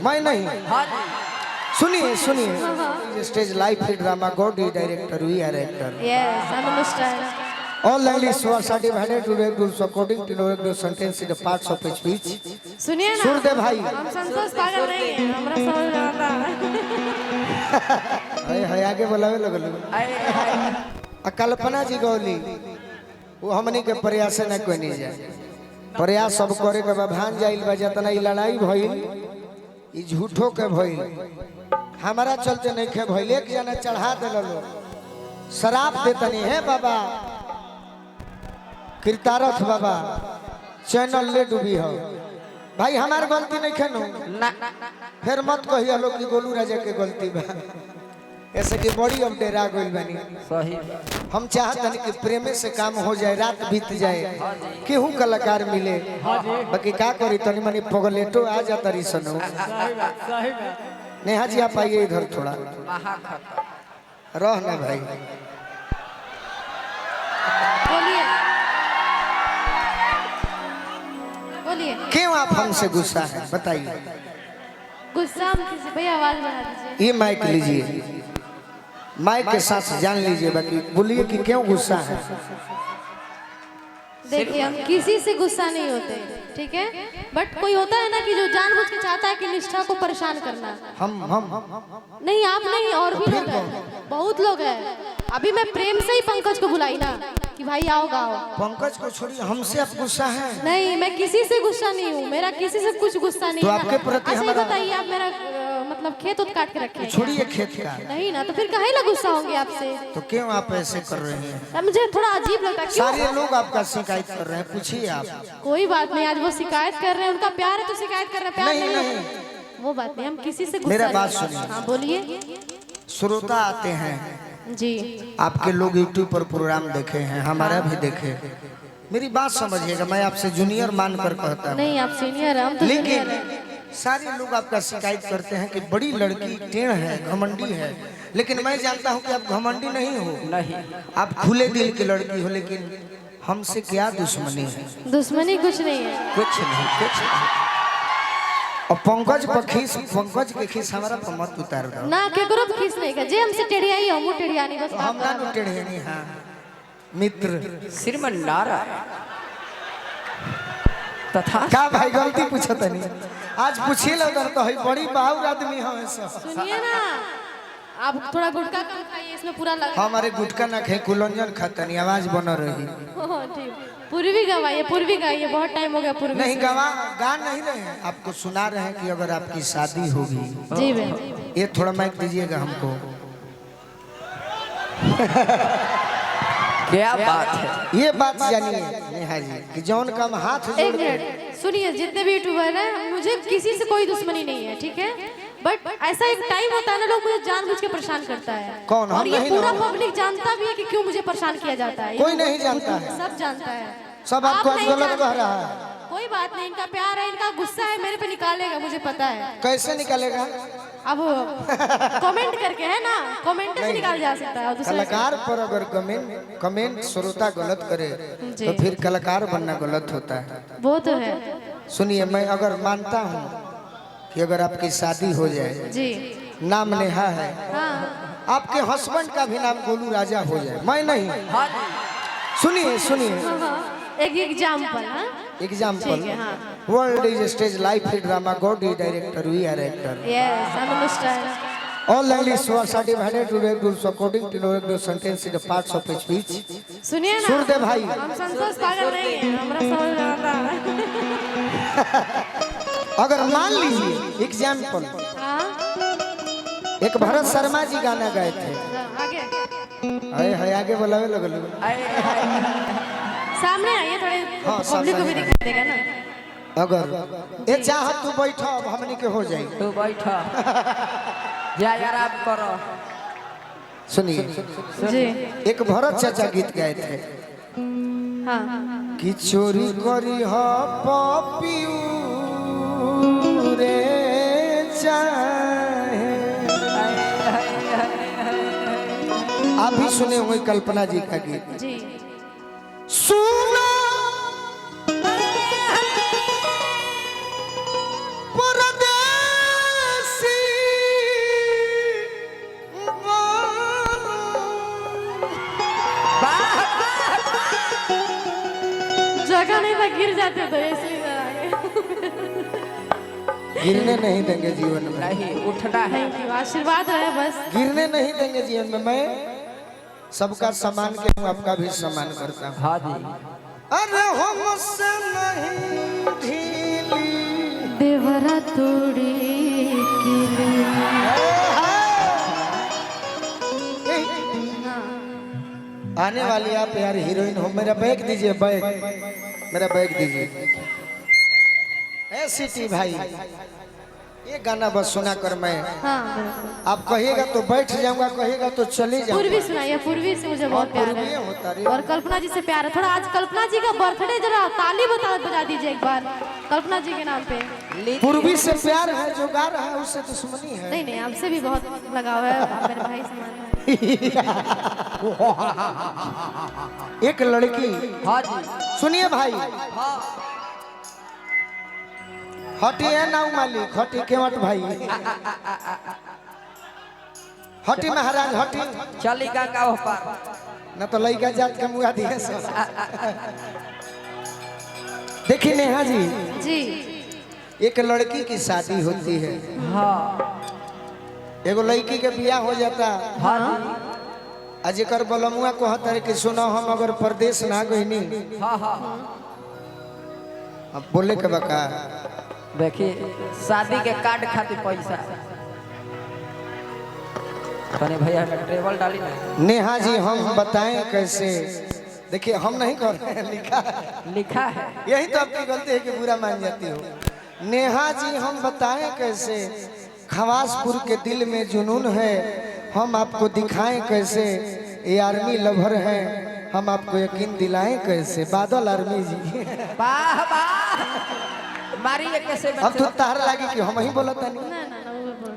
मैं नहीं। सुनिए सुनिए, stage live drama god director we are actor. Yes, I'm understand. All languages are divided to rules according to the sentence in the parts of speech. सुनिए ना, सुन दे भाई। हम संतोष पागल नहीं है, हमरा समझ में आता है। हाय आगे बोलावे लगल। कल्पना जी गौली वो हमनी के प्रयास न कोई नहीं जाए, प्रयास सब करे के भान जाइल बा जतना ई लड़ाई भइल ई झूठो के भइल हमारा चलते नहीं खे भइल। एक जना चढ़ा देलो शराब देतनी है बाबा कृतारथ बाबा चैनल ले डूबी हो भाई, हमार गलती नहीं खेनो ना, फिर मत कहिया लोग कि गोलू राजा के गलती बा। ऐसे कि बड़ी अब डेरा गइल बानी। सही हम चाहत हन कि प्रेम से काम हो जाए, रात बीत जाए, केहू कलाकार मिले, बाकी का करी तनी मनी पगलेटो आ जाता री सनो। नेहा जी आप आइए इधर थोड़ा रह ना भाई। बोलिए बोलिए, क्यों आप हमसे गुस्सा है बताइए। गुस्सा हम किसी भैया आवाज बढ़ा दीजिए। ये माइक लीजिए, माइक के साथ जान लीजिए, बाकी बोलिए कि क्यों गुस्सा है। देखिए हम किसी से गुस्सा नहीं होते, ठीक है, बट कोई होता है ना कि जो जानबूझ के चाहता है कि निष्ठा को परेशान करना। हम नहीं आप नहीं, और भी लोग हैं, बहुत लोग हैं। अभी मैं प्रेम से ही पंकज को बुलाई ना कि भाई आओ गाओ। पंकज को छोड़िए, हमसे आप गुस्सा है? नहीं मैं किसी से गुस्सा नहीं हूँ, मेरा किसी से कुछ गुस्सा नहीं तो है। आपके प्रति अच्छा हमारा बताइए, आप मेरा मतलब खेत उत काट के रखे हैं? छोड़िए खेत का। नहीं ना, तो फिर काहे ला गुस्सा होंगे आपसे? तो क्यों आप ऐसे कर रहे हैं? मुझे थोड़ा अजीब लगता है। सारे लोग आपका शिकायत कर रहे हैं, पूछिए आप। कोई बात नहीं, आज वो शिकायत कर रहे हैं, उनका प्यार है तो शिकायत कर रहे हैं, प्यार नहीं, नहीं वो बात नहीं, हम किसी से गुस्सा मेरा बात नहीं। सुनिए। हाँ बोलिए। श्रोता आते हैं जी, आपके लोग यूट्यूब पर प्रोग्राम देखे हैं, हमारा भी देखे। मेरी बात समझिएगा, मैं आपसे जूनियर मानकर कहता हूँ। नहीं आप सीनियर हैं, हम तो जूनियर हैं। लेकिन सारे लोग आपका शिकायत करते हैं कि बड़ी लड़की टेढ़ है, घमंडी है, लेकिन मैं जानता हूँ कि आप घमंडी नहीं हो। नहीं, आप खुले दिल की लड़की हो, लेकिन हमसे क्या दुश्मनी है? दुश्मनी कुछ नहीं है, कुछ नहीं। और पंकज के खीस हमारा पर मत उतार दो ना, केकरो पे खीस नहीं का, जे हमसे टेढ़ियाई हम टेढ़ियानी बस। हम ना टेढ़ियानी। हाँ मित्र श्रीमन नारायण तथा का भाई गलती पूछत नहीं, आज पूछिए लगन तो है बड़ी बाहुर आदमी है ऐसा। सुनिए ना, आप थोड़ा गुटखा कम खाइए, इसमें पूरा लगा। हमारे गुटखा ना खाए, कुलंजन खातनी, आवाज बन रही। ठीक, पूर्वी गवाइए, पूर्वी गाइए, बहुत टाइम हो गया पूर्वी नहीं से। गा नहीं रहे हैं, आपको सुना रहे हैं कि अगर आपकी शादी होगी। जी भाई, ये थोड़ा माइक दीजिएगा हमको। क्या बात है, ये बात जानिए नेहा जी कि जौन काम हाथ एक जोड़ के। मिनट सुनिए, जितने भी यूट्यूबर हैं, मुझे किसी से कोई दुश्मनी नहीं है, ठीक है, बट ऐसा एक टाइम होता है ना, लोग मुझे जानबूझ के परेशान करता है। कौन? और हम ये नहीं पूरा ना। पब्लिक जानता भी है कि क्यों मुझे परेशान किया जाता है। कोई नहीं जानता है, सब जानता है, सब आपको आप नहीं गलत जानते। कह रहा है। कोई बात नहीं, इनका प्यार है, इनका गुस्सा है, मेरे पे निकालेगा, मुझे पता है। कैसे निकालेगा? अब कमेंट करके है ना, कमेंट से निकाल जा सकता है। और दूसरा कलाकार पर अगर कमेंट श्रोता गलत करे तो फिर कलाकार बनना गलत होता है। वो तो है सुनिए, मैं अगर मानता हूँ कि अगर आपकी शादी हो जाए, जी। नाम नेहा है, हाँ आपके हस्बैंड का भी नाम गोलू राजा हो जाए, मैं नहीं। सुनिए एक एग्जाम्पल। हाँ एग्जाम्पल, ठीक है, हाँ। World is stage live drama god director we are actor. Yes, I understand. All languages are divided to rules according to the sentence in the parts of speech. सुनिए ना, सुन दे भाई। हम संतोष पागल नहीं है, हमरा समझ में आता है। अगर मान लीजिए एग्जाम्पल, हाँ एक भरत शर्मा जी गाना गाए थे। आगे हाय आगे बोलावे लगल। सामने आइए, थोड़े हाँ, पब्लिक को भी सामने दिखाई देगा ना। अगर ये चाहत तू बैठो, अब हमनी के हो जाए। तू बैठा जा यार, आप करो। सुनिए, जी एक भरत चाचा गीत गाए थे हाँ। कि चोरी करी हो पपियू रे चाहे। आप भी सुने हुए कल्पना जी का गीत। जी सुनो परदेसी जाते हो तो इसलिए इधर आ गए। गिरने नहीं देंगे जीवन में, नहीं उठना है। थैंक यू, आशीर्वाद रहे बस। गिरने नहीं देंगे जीवन में। मैं सबका सम्मान के हूँ, आपका भी सम्मान करता हूँ। हाँ जी। अरे हो मुझसे नहीं ढीली देवरा तोड़ी किली। आने वाली आप यार हीरोइन हो। मेरा बैग दीजिए, बैग, मेरा बैग दीजिए। ए सिटी भाई, ये गाना बस सुना कर मैं, हाँ बिल्कुल। आप कहिएगा तो बैठ जाऊंगा, कहिएगा तो चले जाऊंगा। पूर्वी सुनाइए, पूर्वी से मुझे बहुत प्यार पूर्वी होता रे। है और कल्पना जी से प्यार है थोड़ा। आज कल्पना जी का बर्थडे, जरा ताली बजा दीजिए एक बार कल्पना जी के नाम पे। पूर्वी से प्यार है, जो गा रहा है उससे दुश्मनी है। नहीं नहीं, आपसे भी बहुत लगाव है, आप मेरे भाई समान है। एक लड़की, हाँ जी। सुनिए भाई, हाँ। हटी है नाउ मालिक, हटी केवट भाई, हटी महाराज, हटी। चली गंगा ऊपर। न तो लड़का जात के मुआ दिए सब। देखिए नेहा जी, जी एक लड़की की शादी होती है, हाँ। एगो लड़की के बियाह हो जाता, हाँ जी। अजेकर बलमुआ को हतर कि सुनो हम अगर परदेश ना गईनी, हाँ हाँ। अब बोले के बका देखिए शादी के कार्ड खातिर पैसा कने भैया हमें ट्रेवल डाली ना। नेहा जी हम बताएं कैसे। देखिए हम नहीं कर रहे हैं, लिखा है। लिखा है। यही तो आपकी गलती है कि बुरा मान जाती हो। नेहा जी हम बताएं कैसे, खवासपुर के दिल में जुनून है, हम आपको दिखाएं कैसे, ये आर्मी लवर है, हम आपको यकीन दिलाएं कैसे। बादल आर्मी जी वाह वाह, मारिए कैसे। अब तो तार लागी कि हम ही बोलता नहीं। ना ना ना, वो बोल